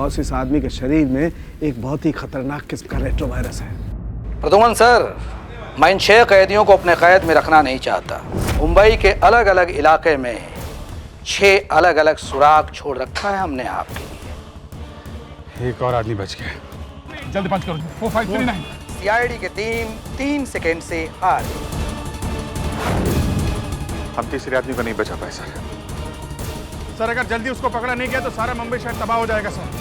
Boss इस आदमी के शरीर में एक बहुत ही खतरनाक किस्म का रेट्रोवायरस है। प्रदुमन सर, मैं इन 6 कैदियों को अपने कैद में रखना नहीं चाहता। मुंबई के अलग अलग इलाके में 6 अलग अलग सुराग छोड़ रखा है हमने आपके लिए। एक और आदमी बच गया। जल्दी पंच करो। 4539। सीआईडी के टीम 3 सेकेंड से हार। हम तीसरे आदमी को नहीं बचा पाए सर, अगर जल्दी उसको पकड़ा नहीं गया तो सारा मुंबई शहर तबाह हो जाएगा सर।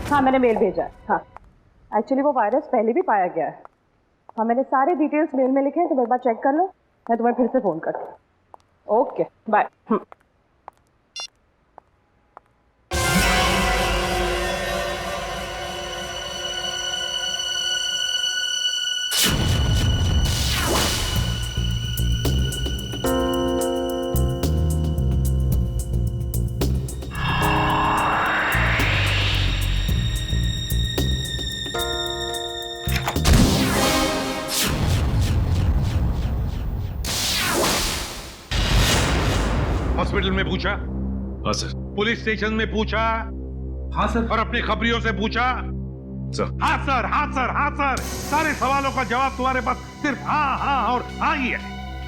हाँ, मैंने मेल भेजा है। हाँ, एक्चुअली वो वायरस पहले भी पाया गया है। हाँ, मैंने सारे डिटेल्स मेल में लिखे हैं, तो एक बार चेक कर लो। मैं तुम्हें फिर से फ़ोन करती हूँ। Okay, bye. हॉस्पिटल में पूछा? हाँ सर। पुलिस स्टेशन में पूछा? हाँ सर। और अपने खबरियों से पूछा? सर। हाँ सर, हाँ सर, हाँ सर। सारे सवालों का जवाब तुम्हारे पास सिर्फ हाँ हाँ और हाँ ही है।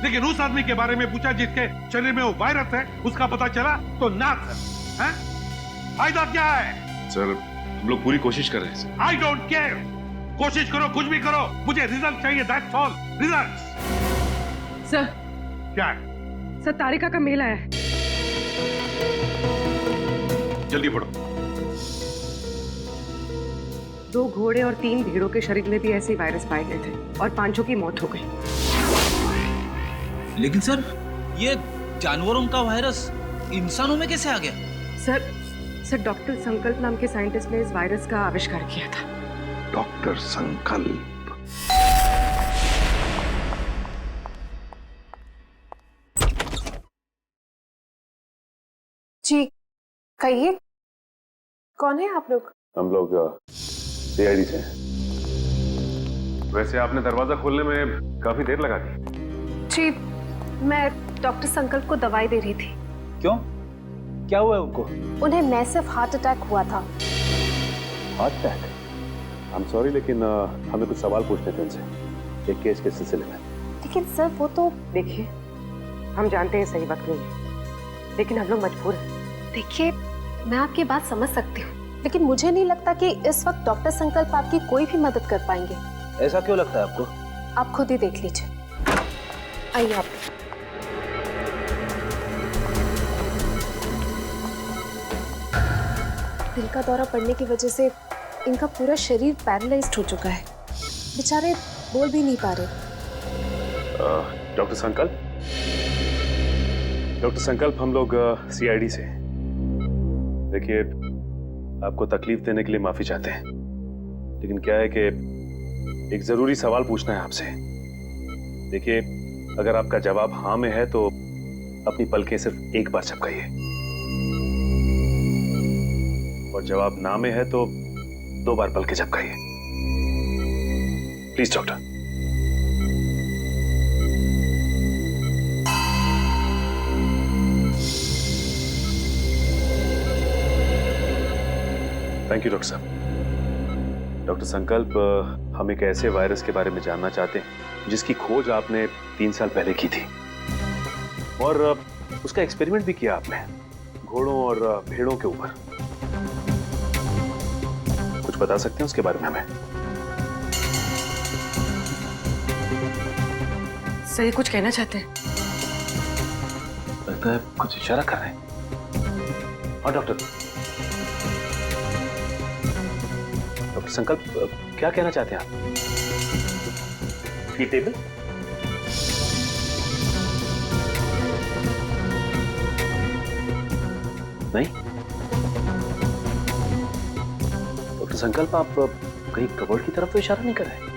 लेकिन उस आदमी के बारे में पूछा जिसके शरीर में वो वायरस है, उसका पता चला तो ना सर। हैं? फायदा क्या है? सर, हम लोग पूरी कोशिश कर रहे हैं सर। I don't care. कोशिश करो, कुछ भी करो, मुझे रिजल्ट चाहिए। That's all. रिजल्ट। सर। क्या है? सर, तारिका का मेल आया है। जल्दी पढ़ो। 2 घोड़े और 3 भेड़ों के शरीर में भी ऐसे ही वायरस पाए गए थे और 5 की मौत हो गई। लेकिन सर, ये जानवरों का वायरस इंसानों में कैसे आ गया? सर डॉक्टर संकल्प नाम के साइंटिस्ट ने इस वायरस का आविष्कार किया था। डॉक्टर संकल्प? जी कहिए, कौन है आप लोग? हम लोग सीआईडी से हैं। वैसे आपने दरवाजा खोलने में काफी देर लगा दी। जी, मैं डॉक्टर संकल्प को दवाई दे रही थी। क्यों? क्या हुआ है उनको? उन्हें मैसिव हार्ट अटैक हुआ था। Heart attack? I am sorry, लेकिन हमें कुछ सवाल पूछने थे उनसे एक केस के सिलसिले में। लेकिन सर, वो तो देखिए, हम जानते हैं सही वक्त नहीं है, लेकिन हम लोग मजबूर हैं। देखिए, मैं आपकी बात समझ सकती हूँ, लेकिन मुझे नहीं लगता कि इस वक्त डॉक्टर संकल्प आपकी कोई भी मदद कर पाएंगे। ऐसा क्यों लगता है आपको? आप खुद ही देख लीजिए। आइए आप। दिल का दौरा पड़ने की वजह से इनका पूरा शरीर पैरालाइज्ड हो चुका है। बेचारे बोल भी नहीं पा रहे। डॉक्टर संकल्प, हम लोग सीआईडी से। देखिए, आपको तकलीफ देने के लिए माफी चाहते हैं, लेकिन क्या है कि एक जरूरी सवाल पूछना है आपसे। देखिए, अगर आपका जवाब हाँ में है तो अपनी पलकें सिर्फ एक बार झपकाइए, और जवाब ना में है तो 2 बार पलकें झपकाइए। Please doctor. Thank you doctor साहब। डॉक्टर संकल्प, हम एक ऐसे वायरस के बारे में जानना चाहते हैं जिसकी खोज आपने 3 साल पहले की थी, और उसका एक्सपेरिमेंट भी किया आपने घोड़ों और भेड़ों के ऊपर। कुछ बता सकते हैं उसके बारे में हमें? सही कुछ कहना चाहते हैं? लगता है कुछ इशारा कर रहे हैं। और डॉक्टर डॉक्टर संकल्प, क्या कहना चाहते हैं आप? फी टेबल? नहीं। डॉक्टर संकल्प, आप कहीं कबर्ड की तरफ तो इशारा नहीं कर रहे?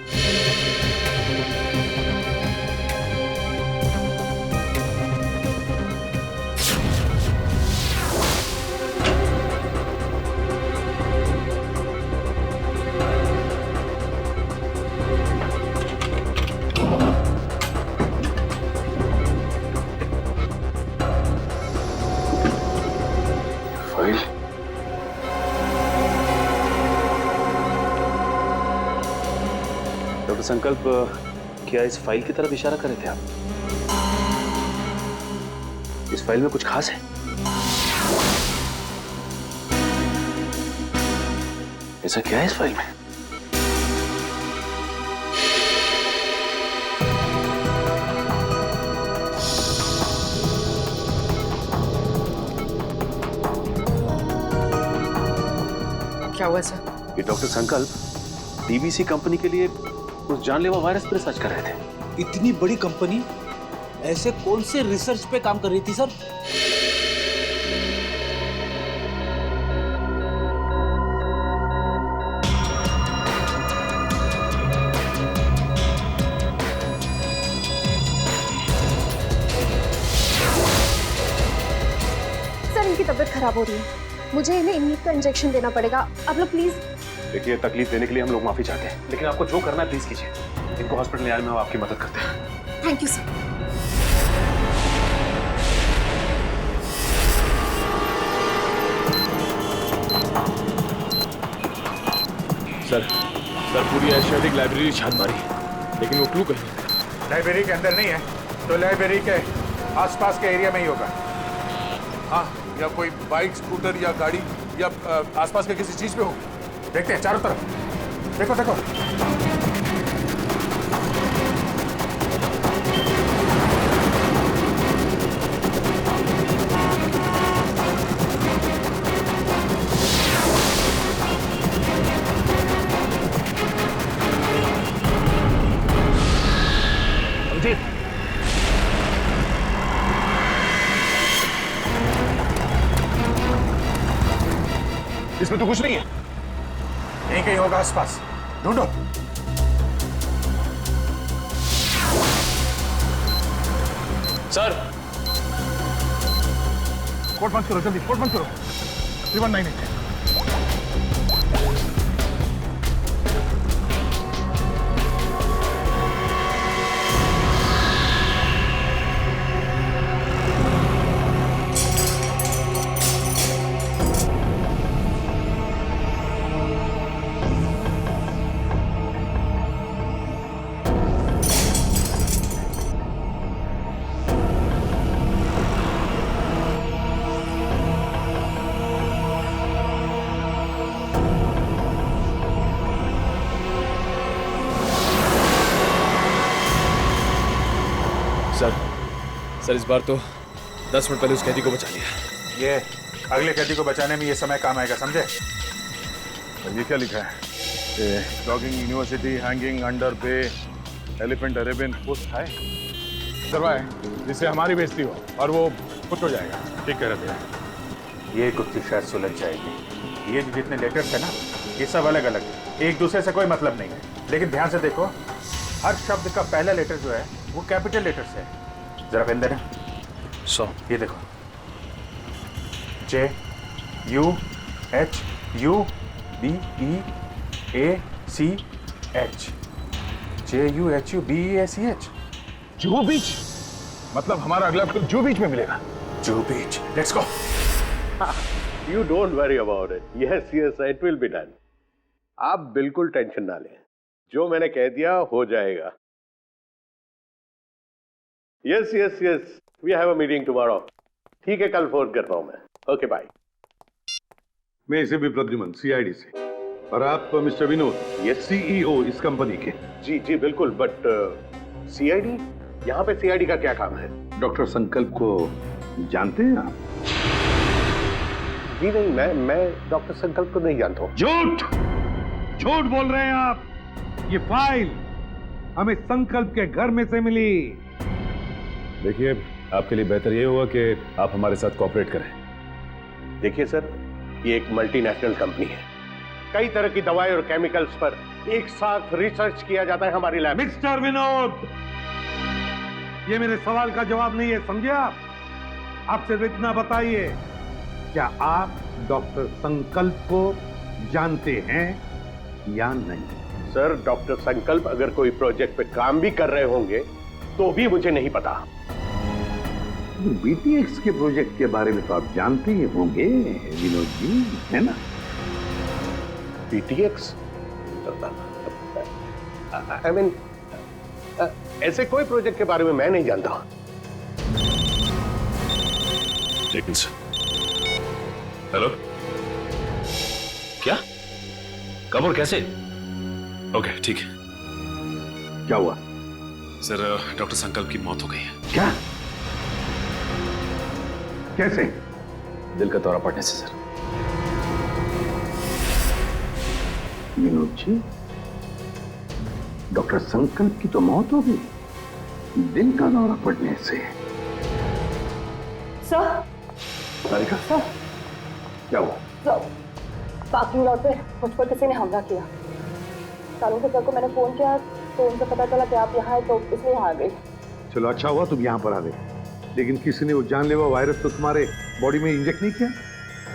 डॉक्टर संकल्प, क्या इस फाइल की तरफ इशारा कर रहे थे आप? इस फाइल में कुछ खास है? ऐसा क्या है इस फाइल में? क्या हुआ सर? ये डॉक्टर संकल्प डीवीसी कंपनी के लिए उस जानलेवा वायरस पर रिसर्च कर रहे थे। इतनी बड़ी कंपनी ऐसे कौन से रिसर्च पे काम कर रही थी सर? सर इनकी तबीयत खराब हो रही है, मुझे इन्हें इम्यून का इंजेक्शन देना पड़ेगा। आप लोग प्लीज। देखिए, तकलीफ देने के लिए हम लोग माफी चाहते हैं, लेकिन आपको जो करना है प्लीज कीजिए। इनको हॉस्पिटल ले आने में हम आपकी मदद करते हैं। Thank you sir. सर पूरी एशियाटिक लाइब्रेरी छान मारी, लेकिन वो क्लू कहीं नहीं। लाइब्रेरी के अंदर नहीं है तो लाइब्रेरी के आसपास के एरिया में ही होगा। हाँ, या कोई बाइक, स्कूटर या गाड़ी या आसपास के किसी चीज पे हो। देखते हैं चारों तरफ। देखो देखो। इसमें तो कुछ नहीं है। यहीं कहीं होगा आसपास, ढूंढो। सर, कोड बंद करो, जल्दी कोड बंद करो। 3198। सर इस बार तो 10 मिनट पहले उस कैदी को बचा लिया। ये अगले कैदी को बचाने में ये समय काम आएगा, समझे? ये क्या लिखा है? डॉगिंग university hanging under bay elephant Arabian post है करवाए, जिससे हमारी बेइज्जती हो और वो खुश हो जाएगा। ठीक कह रहे थे। ये कुत्ती शायद सुलझ जाएगी। ये जो जितने लेटर्स है ना, ये सब अलग अलग है, एक दूसरे से कोई मतलब नहीं है। लेकिन ध्यान से देखो, हर शब्द का पहला लेटर जो है वो कैपिटल लेटर से है। जरा पेन देना। ये देखो, JUHUBEACH, JUHUBEACH। जुहू बीच, मतलब हमारा अगला ट्रिप जुहू बीच में मिलेगा। Juhu beach, let's go. You don't worry about it. Yes, it will be done. आप बिल्कुल टेंशन ना लें, जो मैंने कह दिया हो जाएगा। Yes, we have a meeting tomorrow. ठीक है, कल फोन करता हूँ मैं। Okay, bye. मैं इसे भी प्रद्युमन, CID से। और आप मिस्टर विनोद, ये CEO इस कंपनी के। जी बिल्कुल, बट CID, यहाँ पे CID का क्या काम है? डॉक्टर संकल्प को जानते हैं आप? जी नहीं, मैं डॉक्टर संकल्प को नहीं जानता हूँ। झूठ! झूठ बोल रहे हैं आप। ये फाइल हमें संकल्प के घर में से मिली। देखिए, आपके लिए बेहतर ये होगा कि आप हमारे साथ कोऑपरेट करें। देखिए सर, ये एक मल्टीनेशनल कंपनी है। कई तरह की दवाई और केमिकल्स पर एक साथ रिसर्च किया जाता है हमारी लैब। मिस्टर विनोद, ये मेरे सवाल का जवाब नहीं है, समझे आप? आप सिर्फ इतना बताइए, क्या आप डॉक्टर संकल्प को जानते हैं या नहीं? सर, डॉक्टर संकल्प अगर कोई प्रोजेक्ट पे काम भी कर रहे होंगे तो भी मुझे नहीं पता। बीटीएक्स के प्रोजेक्ट के बारे में तो आप जानते ही होंगे विनोद जी, है ना? बीटीएक्स? आई मीन, ऐसे कोई प्रोजेक्ट के बारे में मैं नहीं जानता। लेकिन हेलो, क्या? कब और कैसे? ओके, ठीक है। क्या हुआ? सर, डॉक्टर संकल्प की मौत हो गई है। क्या? कैसे? दिल का दौरा पड़ने से सर। विनोद जी, डॉक्टर संकल्प की तो मौत हो गई, दिल का दौरा पड़ने से? सर, सारिका, क्या हुआ? सर, पार्किंग लॉट पे मुझ पर किसी ने हमला किया। सालों के सर को मैंने फोन किया तो उनसे पता चला कि आप यहाँ हैं, तो इसलिए यहाँ आ गई। चलो, अच्छा हुआ तुम यहाँ पर आ गए। लेकिन किसी ने वो जानलेवा वायरस तो तुम्हारे बॉडी में इंजेक्ट नहीं किया?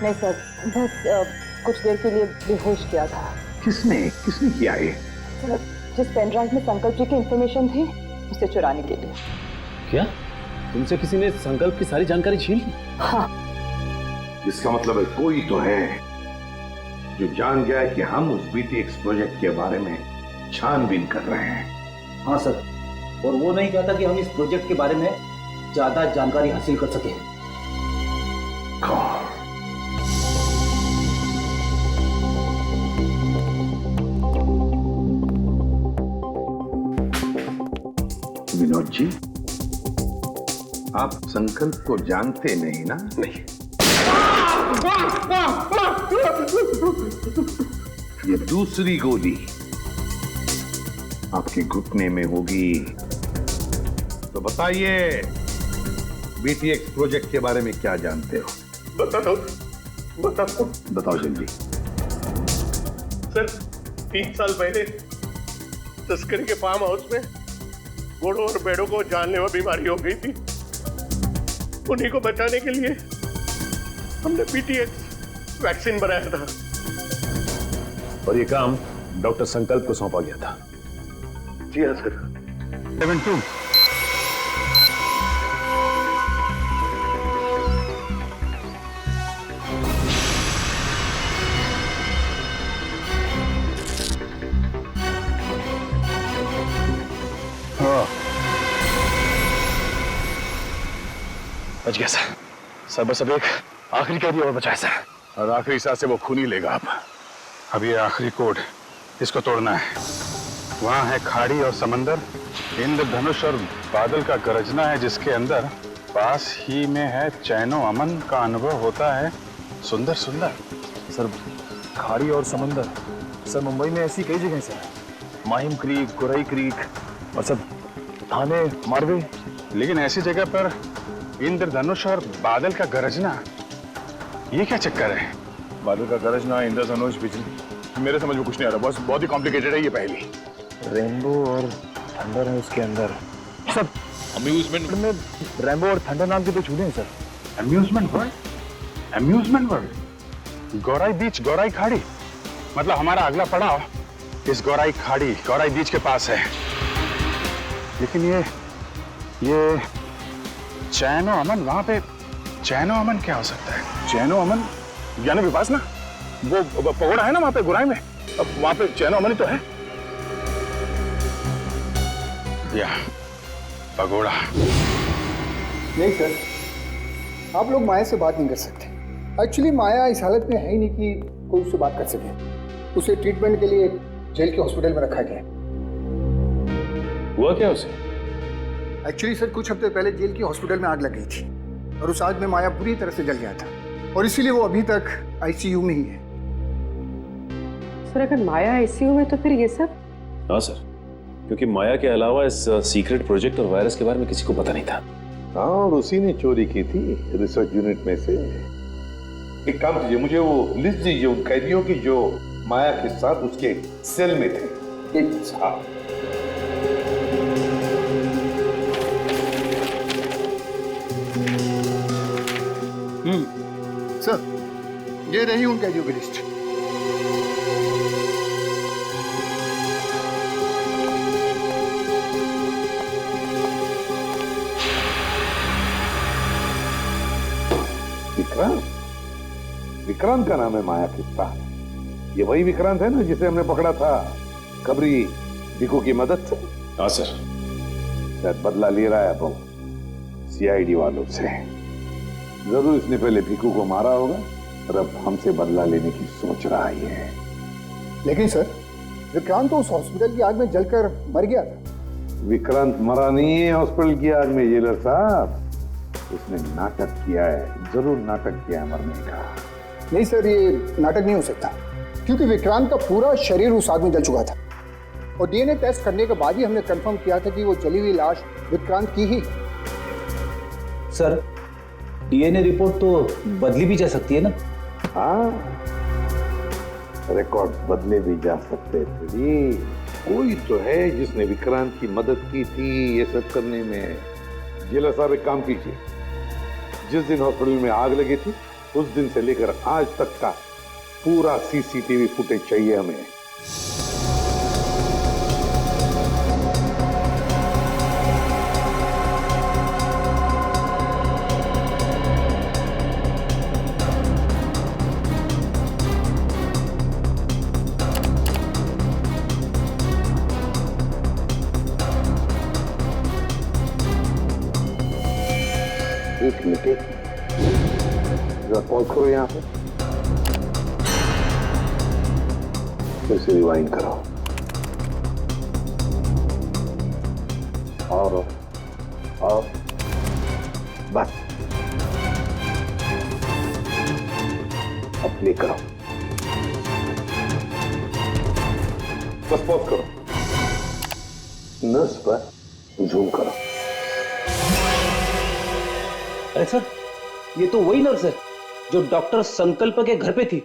नहीं सर, बस कुछ देर के लिए बेहोश किया था। किसने किया ये? सर, जिस पेन ड्राइव में संकल्प जी की इंफॉर्मेशन थी, उसे चुराने के लिए। क्या? तुमसे किसी ने संकल्प की सारी जानकारी छीन ली? हाँ। इसका मतलब है कोई तो है जो जान गया है कि हम उस बीटीएक्स प्रोजेक्ट के बारे में छानबीन कर रहे हैं। हाँ सर, और वो नहीं चाहता कि हम इस प्रोजेक्ट के बारे में ज्यादा जानकारी हासिल कर सकें। कौन? विनोद जी, आप संकल्प को जानते नहीं ना? नहीं। ये दूसरी गोली आपके घुटने में होगी। तो बताइए, बीटीएक्स प्रोजेक्ट के बारे में क्या जानते हो? बताओ जल्दी। सर, 3 साल पहले तस्करी के फार्म हाउस में घोड़ों और भेड़ों को जानलेवा बीमारी हो गई थी। उन्हीं को बचाने के लिए हमने बीटीएक्स वैक्सीन बनाया था। और ये काम डॉक्टर संकल्प को सौंपा गया था। जी हाँ सर। 7-2। बच गया सर, बस अब एक आखिरी कैदी और बचा है सर। और आखिरी सांस से वो खून ही लेगा। अब ये आखिरी कोड, इसको तोड़ना है। वहां है खाड़ी और समंदर, इंद्रधनुष और बादल का गरजना है जिसके अंदर, पास ही में है चैनो अमन का अनुभव होता है सुंदर सुंदर। सर, खाड़ी और समंदर, सर मुंबई में ऐसी कई जगह sir, Mahim creek, Gorai creek और सब थाने, मारवे। लेकिन ऐसी जगह पर इंद्रधनुष और बादल का गरजना, ये क्या चक्कर है? बादल का गरजना, इंद्रधनुष, बिजली, मेरे समझ में कुछ नहीं आ रहा। बहुत ही कॉम्प्लिकेटेड है ये पहेली। रेनबो और थंडर है उसके अंदर। सर, अम्यूजमेंट में रेनबो और थंडर नाम के 2 चूहे हैं sir. Amusement world? Amusement world? Gorai beach, Gorai खाड़ी, मतलब हमारा अगला पड़ाव इस गौराई खाड़ी, गौराई बीच के पास है। लेकिन ये चैनो अमन, वहां पे चैनो अमन क्या हो सकता है? चैनो अमन ज्ञान विपासना, वो पगोड़ा है ना वहां पे गुराई में, अब वहां पे चैनो अमन ही तो है। या पगोड़ा। नहीं सर, आप लोग माया से बात नहीं कर सकते। एक्चुअली माया इस हालत में है ही नहीं कि कोई उससे बात कर सके। उसे ट्रीटमेंट के लिए जेल के हॉस्पिटल में रखा गया। हुआ क्या उसे? एक्चुअली सर, कुछ हफ्ते पहले जेल की हॉस्पिटल में आग लग गई थी और उस आग में माया पूरी तरह से जल गया था और इसीलिए वो अभी तक आईसीयू में ही है। सर अगर माया आईसीयू में तो फिर ये सब? हाँ सर, क्योंकि माया के अलावा इस सीक्रेट प्रोजेक्ट और वायरस के बारे में किसी को पता नहीं था। हाँ, और उसी ने चोरी की थी रिसर्च यूनिट में से। एक काम कीजिए, मुझे वो लिस्ट दीजिए उन कैदियों की जो माया के साथ उसके सेल में थे। हाँ। सर, ये रही उन कैदियों की लिस्ट। विक्रांत का नाम है माया के साथ। ये वही विक्रांत है ना जिसे हमने पकड़ा था खबरी भिकू की मदद से? हाँ सर। शायद बदला ले रहा है अब सीआईडी वालों से। जरूर इसने पहले भिकू को मारा होगा और अब हमसे बदला लेने की सोच रहा है। लेकिन सर, विक्रांत तो उस हॉस्पिटल की आग में जलकर मर गया था। विक्रांत मरा नहीं है हॉस्पिटल की आग में जेलर साहब। उसने नाटक किया है, जरूर नाटक किया है मरने का। नहीं सर, ये नाटक नहीं हो सकता, क्योंकि विक्रांत का पूरा शरीर उस आग में जल चुका था और डीएनए टेस्ट करने के बाद ही हमने कंफर्म किया था कि वो जली हुई लाश विक्रांत की ही। सर, डीएनए रिपोर्ट तो बदली भी जा सकती है ना? हाँ, रिकॉर्ड बदले भी जा सकते थे। कोई तो है जिसने विक्रांत की मदद की थी ये सब करने में। जेलर साहब एक काम कीजिए, जिस दिन हॉस्पिटल में आग लगी थी उस दिन से लेकर आज तक का पूरा सीसीटीवी फुटेज चाहिए हमें। एक मिनट, कॉल करो यहाँ पे, फिर से रिवाइंड करो। और बस अब प्ले करो, बस पॉज करो, नर्स पर जूम करो। अरे सर, ये तो वही नर्स है जो डॉक्टर संकल्प के घर पे थी।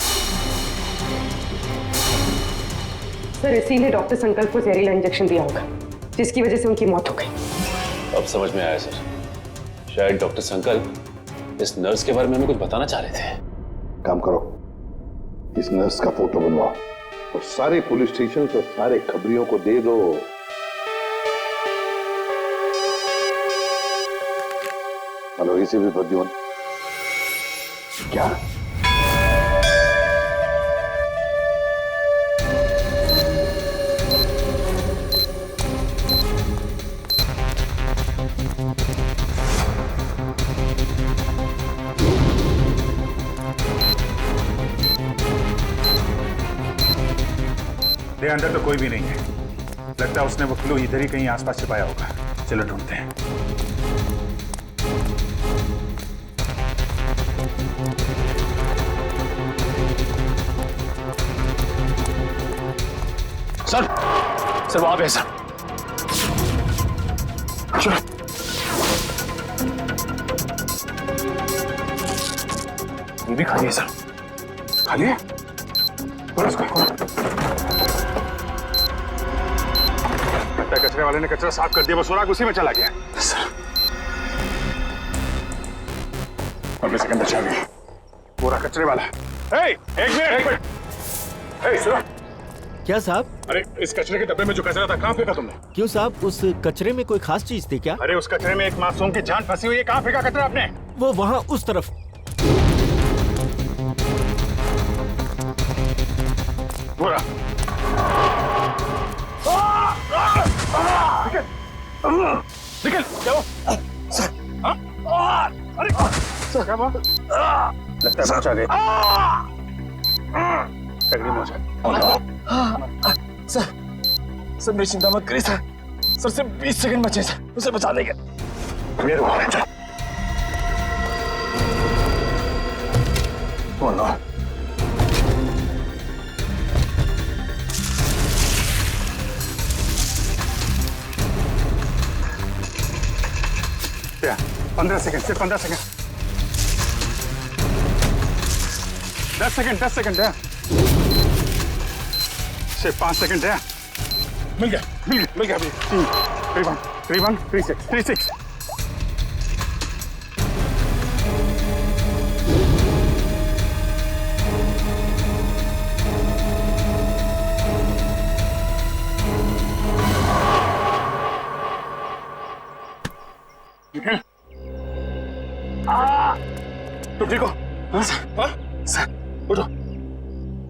सर, इसीलिए डॉक्टर संकल्प को जहरीला इंजेक्शन दिया होगा, जिसकी वजह से उनकी मौत हो गई। अब समझ में आया सर, शायद डॉक्टर संकल्प इस नर्स के बारे में हमें कुछ बताना चाह रहे थे। काम करो, इस नर्स का फोटो बनवाओ और सारे पुलिस स्टेशन और सारे खबरियों को दे दो। हेलो, इसे भी प्रद्युमन। क्या? अंदर तो कोई भी नहीं है। लगता है उसने वो क्लू इधर ही कहीं आसपास छिपाया होगा। चलो ढूंढते हैं। सर वहां पे है सर। चलो। ये भी खाली है सर। खाली है? कचरे वाले ने कचरा साफ कर दिया, वो सुराग उसी में चला गया। सर और मेरे अंदर चल गई पूरा कचरे वाला। एक मिनट। सुनो। क्या साहब? अरे इस कचरे के डब्बे में जो कचरा था कहाँ फेंका तुमने? क्यों साहब, उस कचरे में कोई खास चीज थी क्या? अरे उस कचरे में एक मासूम की जान फंसी हुई है, कहाँ फेंका कचरा आपने? वो वहाँ उस तरफ। पूरा निकल चलो। सर अरे सर क्या बात? लगता है पहुंचा गए। तकलीफ हो जाए। सर मेरी चिंता मत करिए सर सिर्फ 20 सेकंड बचे सर, उसे बचा लेंगे। मेरे को चल। 15 सेकंड, सिर्फ 15 सेकंड। 10 सेकंड, 10 सेकंड है। सिर्फ 5 सेकंड है। मिल गया, मिल गया अभी। 3-1, 3-6। तुम ठीक हो? हाँ सर, उठो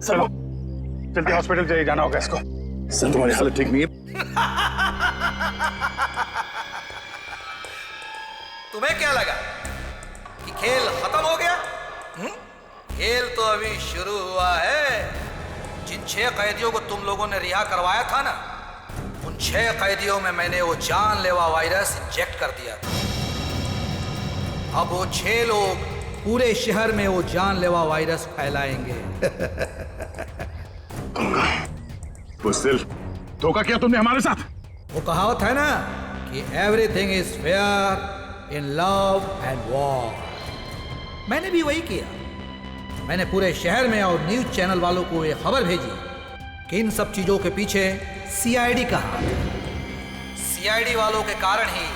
सर, जल्दी हॉस्पिटल जाइए, जाना होगा इसको। सर तुम्हारी हालत ठीक नहीं है। तुम्हें क्या लगा कि खेल खत्म हो गया? खेल तो अभी शुरू हुआ है। जिन 6 कैदियों को तुम लोगों ने रिहा करवाया था ना, उन 6 कैदियों में मैंने वो जानलेवा वायरस इंजेक्ट कर दिया था। अब वो 6 लोग पूरे शहर में वो जानलेवा वायरस फैलाएंगे। बुज़दिल, धोखा किया तुमने हमारे साथ। वो कहावत है ना कि everything is fair in love and war. मैंने भी वही किया। मैंने पूरे शहर में और न्यूज चैनल वालों को ये खबर भेजी कि इन सब चीजों के पीछे सीआईडी का हाथ है। सीआईडी वालों के कारण ही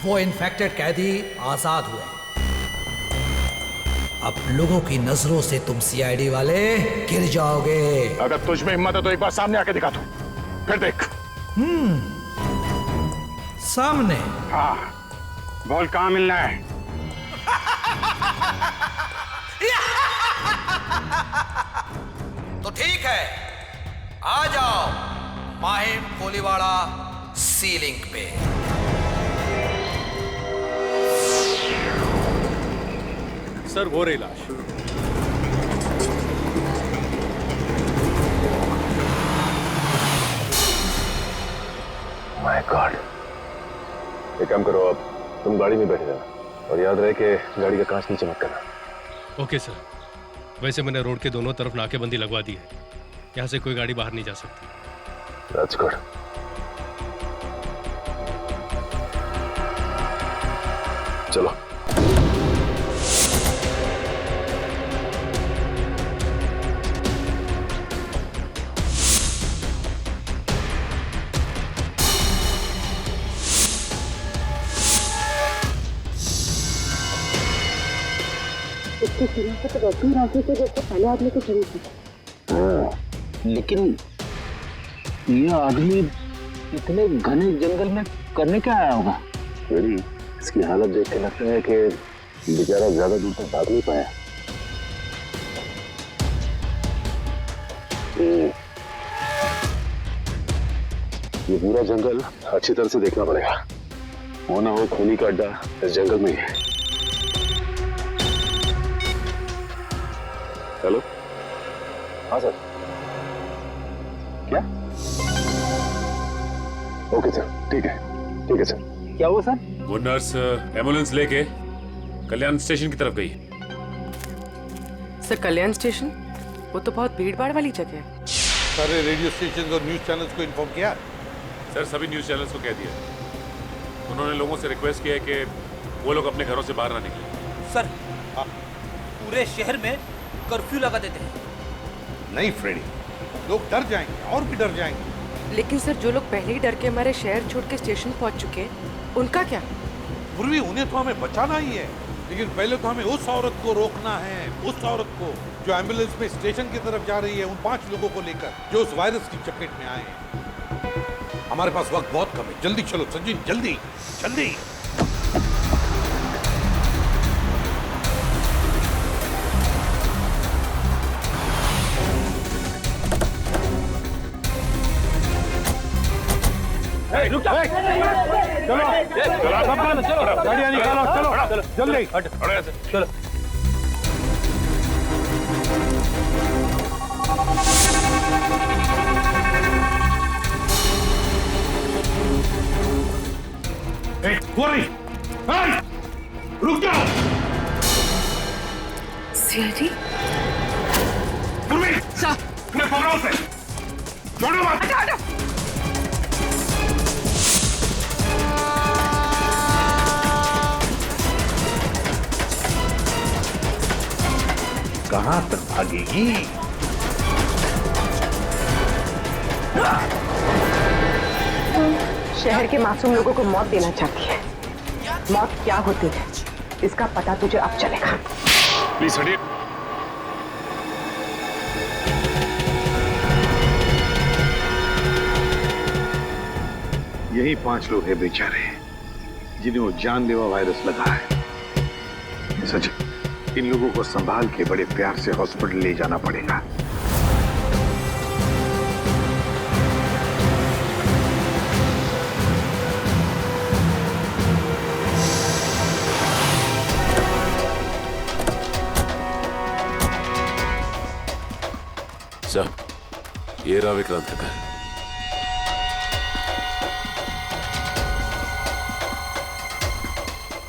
वो इन्फेक्टेड कैदी आजाद हुए। अब लोगों की नजरों से तुम सीआईडी वाले गिर जाओगे। अगर तुझ में हिम्मत है तो एक बार सामने आके दिखा दो, फिर देख। सामने? हाँ, बोल कहाँ मिलना है? तो ठीक है, आ जाओ माहिम कोलीवाड़ा सी लिंक पे। सर वो रही लाश। My God. एक काम करो, अब तुम गाड़ी में बैठे रहना और याद रहे कि गाड़ी का कांच नीचे मत करना। Okay sir. वैसे मैंने रोड के दोनों तरफ नाकेबंदी लगवा दी है, यहाँ से कोई गाड़ी बाहर नहीं जा सकती। That's good. चलो। इसके शरीर से तो वैसे ही राजी थे जैसे पहले आदमी के शरीर से। लेकिन ये आदमी इतने घने जंगल में करने क्या आया होगा? मेरी इसकी हालत देख के लगता है कि बेचारा ज्यादा दूर तक भाग नहीं पाया। ये पूरा जंगल अच्छी तरह से देखना पड़ेगा, वो ना हो खूनी का अड्डा इस जंगल में ही है। हेलो, हाँ सर। क्या? ओके सर, ठीक है सर। क्या हुआ सर? वो नर्स एम्बुलेंस लेके कल्याण स्टेशन की तरफ गई। सर कल्याण स्टेशन? वो तो बहुत भीड़ भाड़ वाली जगह है। सारे रेडियो स्टेशन और न्यूज चैनल्स को इन्फॉर्म किया? सर सभी न्यूज चैनल्स को कह दिया। उन्होंने लोगों से रिक्वेस्ट किया है कि वो लोग अपने घरों से बाहर ना निकलें। सर पूरे शहर में कर्फ्यू लगा देते हैं। नहीं फ्रेडी, लोग डर जाएंगे और भी डर जाएंगे। लेकिन सर जो लोग पहले ही डर के हमारे शहर छोड़ के स्टेशन पहुंच चुके हैं, उनका क्या? पूर्वी उन्हें तो हमें बचाना ही है, लेकिन पहले तो हमें उस औरत को रोकना है, उस औरत को जो एम्बुलेंस में स्टेशन की तरफ जा रही है, उन 5 लोगों को लेकर जो उस वायरस की चपेट में आए हैं। हमारे पास वक्त बहुत कम है, जल्दी चलो संजीन, जल्दी जल्दी। रुक जाओ। चलो गाड़ियाँ निकालो, चलो जल्दी। चलो। रुक जाओ। सीआईडी? मैं पकड़ो से, छोड़ो मत। कहां तक भागेगी? शहर के मासूम लोगों को मौत देना चाहती है। मौत क्या होती है इसका पता तुझे अब चलेगा। प्लीज हटिए। यही 5 लोग हैं बेचारे जिन्हें वो जानलेवा वायरस लगा है। सच, इन लोगों को संभाल के बड़े प्यार से हॉस्पिटल ले जाना पड़ेगा। सर, ये रहा विक्रांत का घर।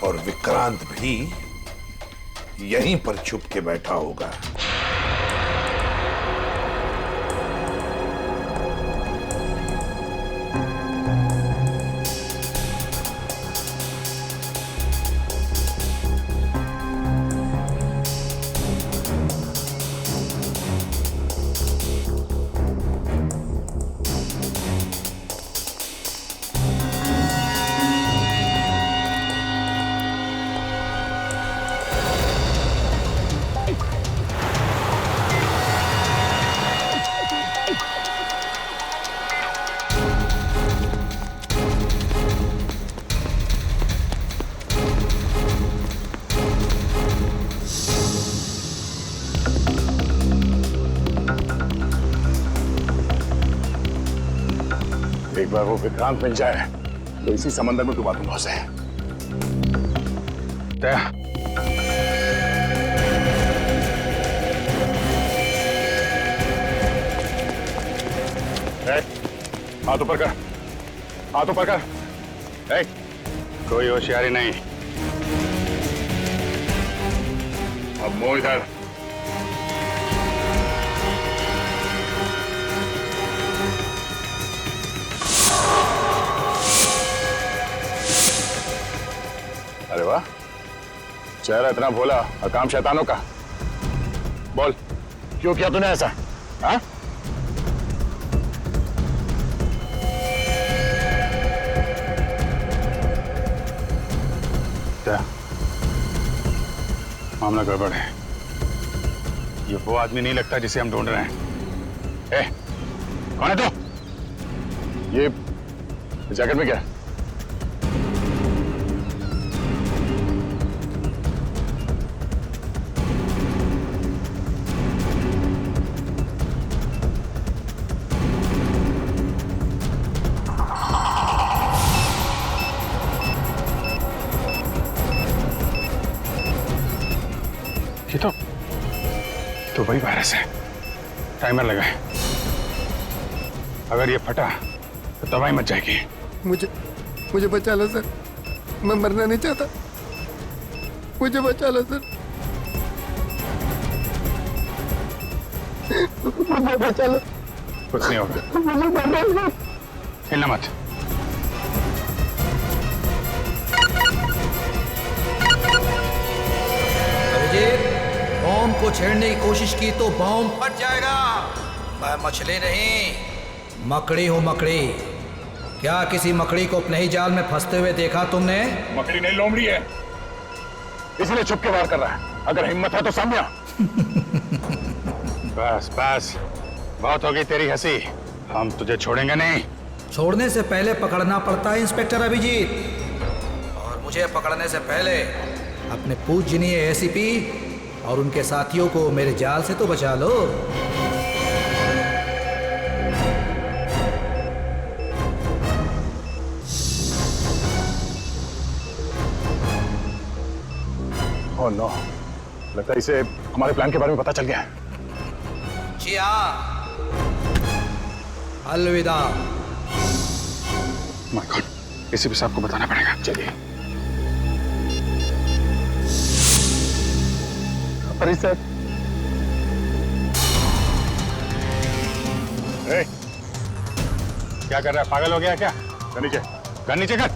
और विक्रांत भी यहीं पर छुप के बैठा होगा। एक बार वो विक्रांत मिल जाए तो इसी समंदर में डुबा दूंगा उसे। हाथ ऊपर कर, हाथ ऊपर कर। कोई होशियारी नहीं। अब मुंह इधर। अरे वाह, चेहरा इतना भोला और काम शैतानों का। बोल, क्यों किया तूने ऐसा? हाँ? क्या मामला गड़बड़ है? ये वो आदमी नहीं लगता जिसे हम ढूंढ रहे हैं। कौन है तू? ये जैकेट में क्या है? ये तो वही वायरस है। टाइमर लगा है। अगर ये फटा तो तबाही मच जाएगी। मुझे बचा लो सर, मैं मरना नहीं चाहता। मुझे बचा लो सर, मुझे बचा लो। कुछ नहीं होगा, हिलना मत। बॉम्ब को छेड़ने की कोशिश की तो बॉम्ब फट जाएगा। मैं मछली नहीं, मकड़ी हूँ, मकड़ी। क्या किसी मकड़ी को अपने ही जाल में फंसते हुए देखा तुमने? मकड़ी नहीं, लोमड़ी है, इसलिए छुप के वार कर रहा है। अगर हिम्मत है तो सामने आ। बस बस, बहुत होगी तेरी हंसी। हम तुझे छोड़ेंगे नहीं। छोड़ने से पहले पकड़ना पड़ता है इंस्पेक्टर अभिजीत, और मुझे पकड़ने से पहले अपने पूजनीय एसीपी और उनके साथियों को मेरे जाल से तो बचा लो। ओह नो, लगता है इसे हमारे प्लान के बारे में पता चल गया है। जी हाँ, अलविदा। माय गॉड, एसीपी साहब को बताना पड़ेगा। चलिए। अरे सर, क्या कर रहा है? पागल हो गया क्या? कर नीचे, कर नीचे कर।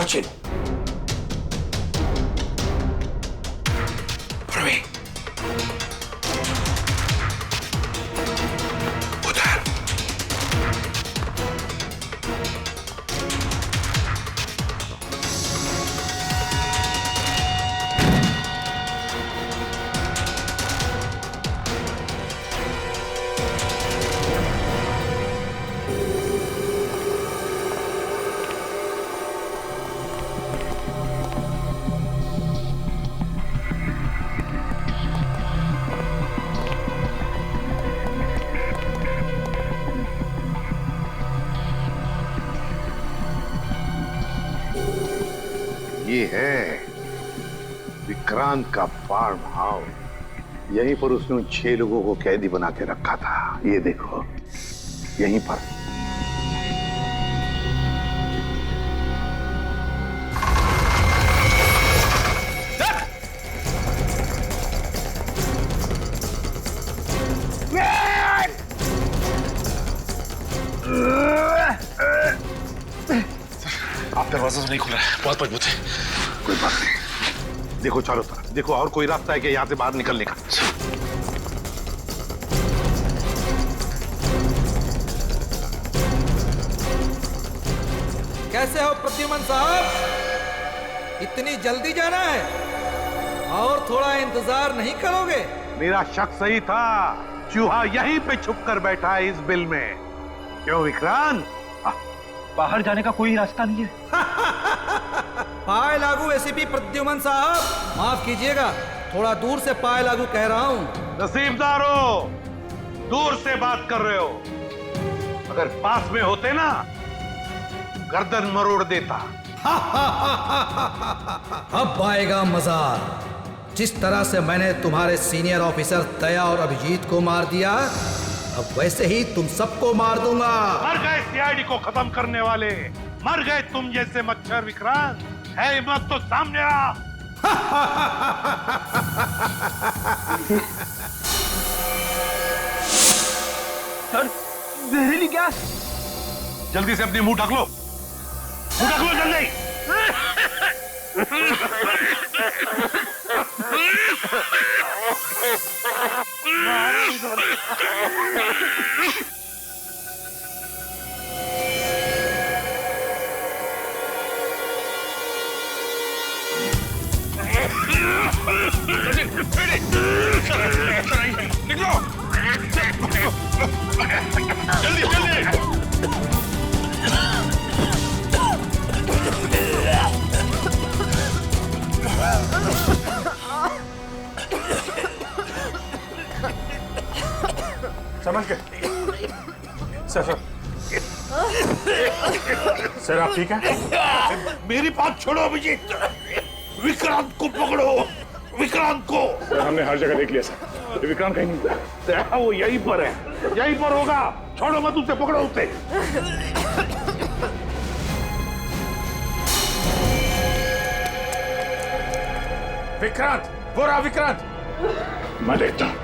सचिन, प्रवीण, उधर। ये है विक्रांत का फार्म हाउस। यहीं पर उसने उन 6 लोगों को कैदी बना के रखा था। ये देखो, यहीं पर। आप दरवाजा तो नहीं खुल रहा है, बहुत मजबूत है। कोई बात नहीं, देखो चारों तरफ, देखो और कोई रास्ता है कि यहाँ से बाहर निकलने का। कैसे हो प्रद्युमन साहब? इतनी जल्दी जाना है और थोड़ा इंतजार नहीं करोगे? मेरा शक सही था, चूहा यहीं पे छुप कर बैठा है इस बिल में। क्यों विक्रांत? बाहर जाने का कोई रास्ता नहीं है। पाए लागू एसीपी प्रद्युमन साहब, माफ कीजिएगा, थोड़ा दूर से पाए लागू कह रहा हूँ। नसीबदारो, दूर से बात कर रहे हो, अगर पास में होते ना गर्दन मरोड़ देता। अब आएगा मजा। जिस तरह से मैंने तुम्हारे सीनियर ऑफिसर दया और अभिजीत को मार दिया, अब वैसे ही तुम सबको मार दूंगा। मर गए सीआईडी को खत्म करने वाले, मर गए तुम जैसे मच्छर विक्रांत। है हिम्मत तो सामने आ। सर, जहरीली गैस। जल्दी से अपनी मुंह ढक लो, मुंह ढक लो जल्दी। निकलो, जल्दी जल्दी। समझ गए? सर सर आप ठीक हैं? मेरी बात छोड़ो अभिजीत, विक्रांत को पकड़ो, विक्रांत को। सर हमने हर जगह देख लिया सर, विक्रांत कहीं नहीं। वो यहीं पर है, यहीं पर होगा। छोड़ो मत उसे, पकड़ो उसे। विक्रांत, वो रहा विक्रांत। मैं देखता हूं।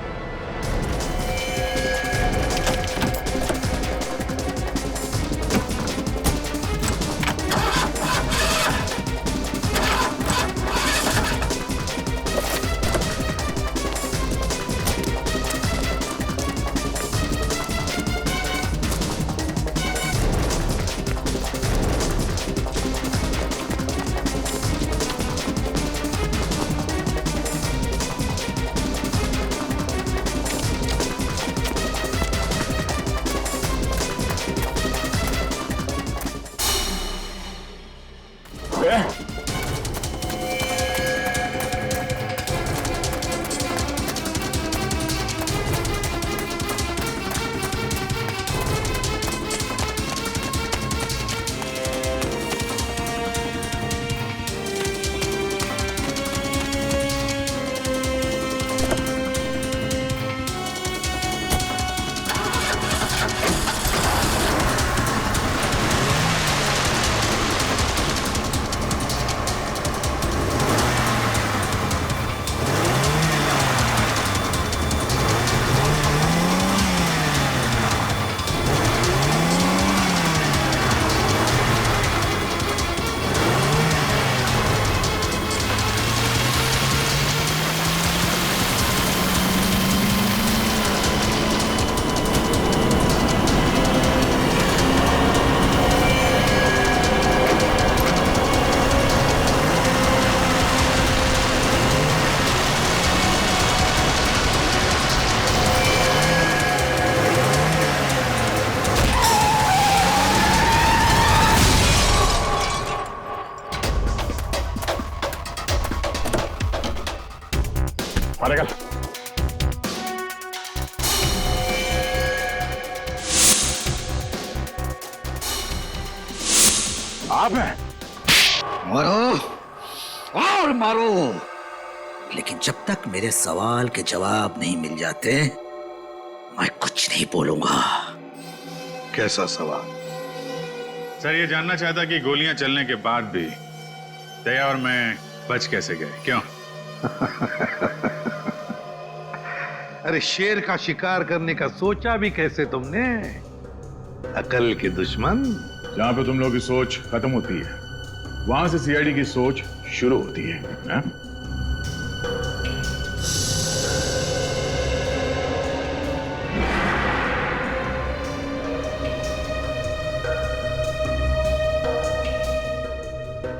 बाहर निकल। आप हैं? मारो और मारो, लेकिन जब तक मेरे सवाल के जवाब नहीं मिल जाते मैं कुछ नहीं बोलूंगा। कैसा सवाल? सर ये जानना चाहता कि गोलियां चलने के बाद भी दया और मैं बच कैसे गए, क्यों? अरे शेर का शिकार करने का सोचा भी कैसे तुमने? अकल के दुश्मन। जहां पे तुम लोग की सोच खत्म होती है वहां से सीआईडी की सोच शुरू होती है, हा?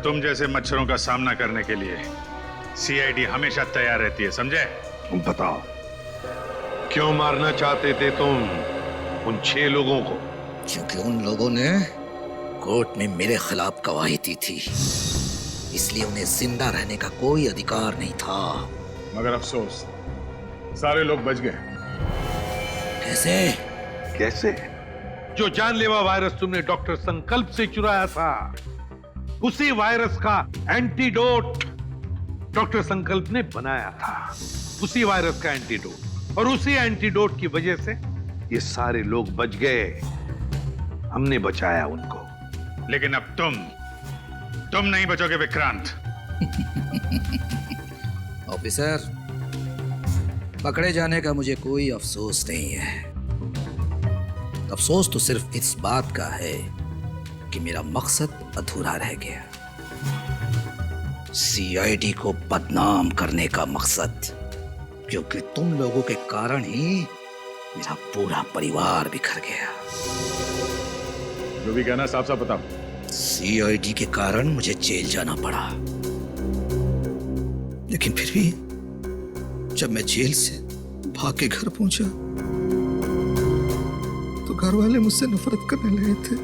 तुम जैसे मच्छरों का सामना करने के लिए सीआईडी हमेशा तैयार रहती है, समझे? तुम बताओ क्यों मारना चाहते थे तुम उन 6 लोगों को? क्योंकि उन लोगों ने कोर्ट में मेरे खिलाफ गवाही दी थी, इसलिए उन्हें जिंदा रहने का कोई अधिकार नहीं था। मगर अफसोस सारे लोग बच गए। कैसे? कैसे? जो जानलेवा वायरस तुमने डॉक्टर संकल्प से चुराया था, उसी वायरस का एंटीडोट डॉक्टर संकल्प ने बनाया था। उसी वायरस का एंटीडोट, और उसी एंटीडोट की वजह से ये सारे लोग बच गए। हमने बचाया उनको। लेकिन अब तुम नहीं बचोगे विक्रांत। ऑफिसर, पकड़े जाने का मुझे कोई अफसोस नहीं है। अफसोस तो सिर्फ इस बात का है कि मेरा मकसद अधूरा रह गया। सीआईडी को बदनाम करने का मकसद, क्योंकि तुम लोगों के कारण ही मेरा पूरा परिवार बिखर गया। जो भी कहना साफ साफ बताओ। सीआईडी के कारण मुझे जेल जाना पड़ा, लेकिन फिर भी जब मैं जेल से भाग के घर पहुंचा तो घर वाले मुझसे नफरत करने लगे थे।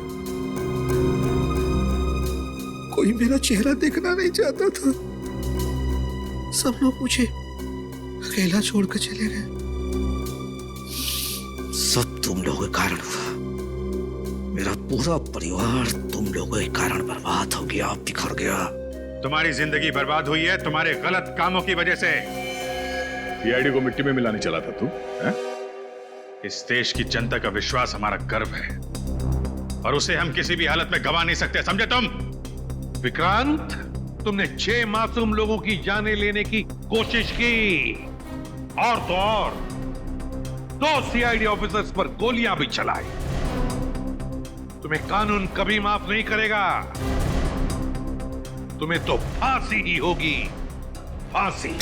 कोई मेरा चेहरा देखना नहीं चाहता था। सब लोग मुझे अकेला छोड़कर चले गए। सब तुम लोगों के कारण हुआ। मेरा पूरा परिवार तुम लोगों के कारण बर्बाद हो गया, बिखर गया। तुम्हारी जिंदगी बर्बाद हुई है तुम्हारे गलत कामों की वजह से। सीआईडी को मिट्टी में मिलाने चला था तू, है? इस देश की जनता का विश्वास हमारा गर्व है, और उसे हम किसी भी हालत में गवा नहीं सकते, समझे तुम? विक्रांत, तुमने 6 मासूम लोगों की जानें लेने की कोशिश की, और तो और 2 सीआईडी ऑफिसर्स पर गोलियां भी चलाई। तुम्हें कानून कभी माफ नहीं करेगा। तुम्हें तो फांसी ही होगी, फांसी।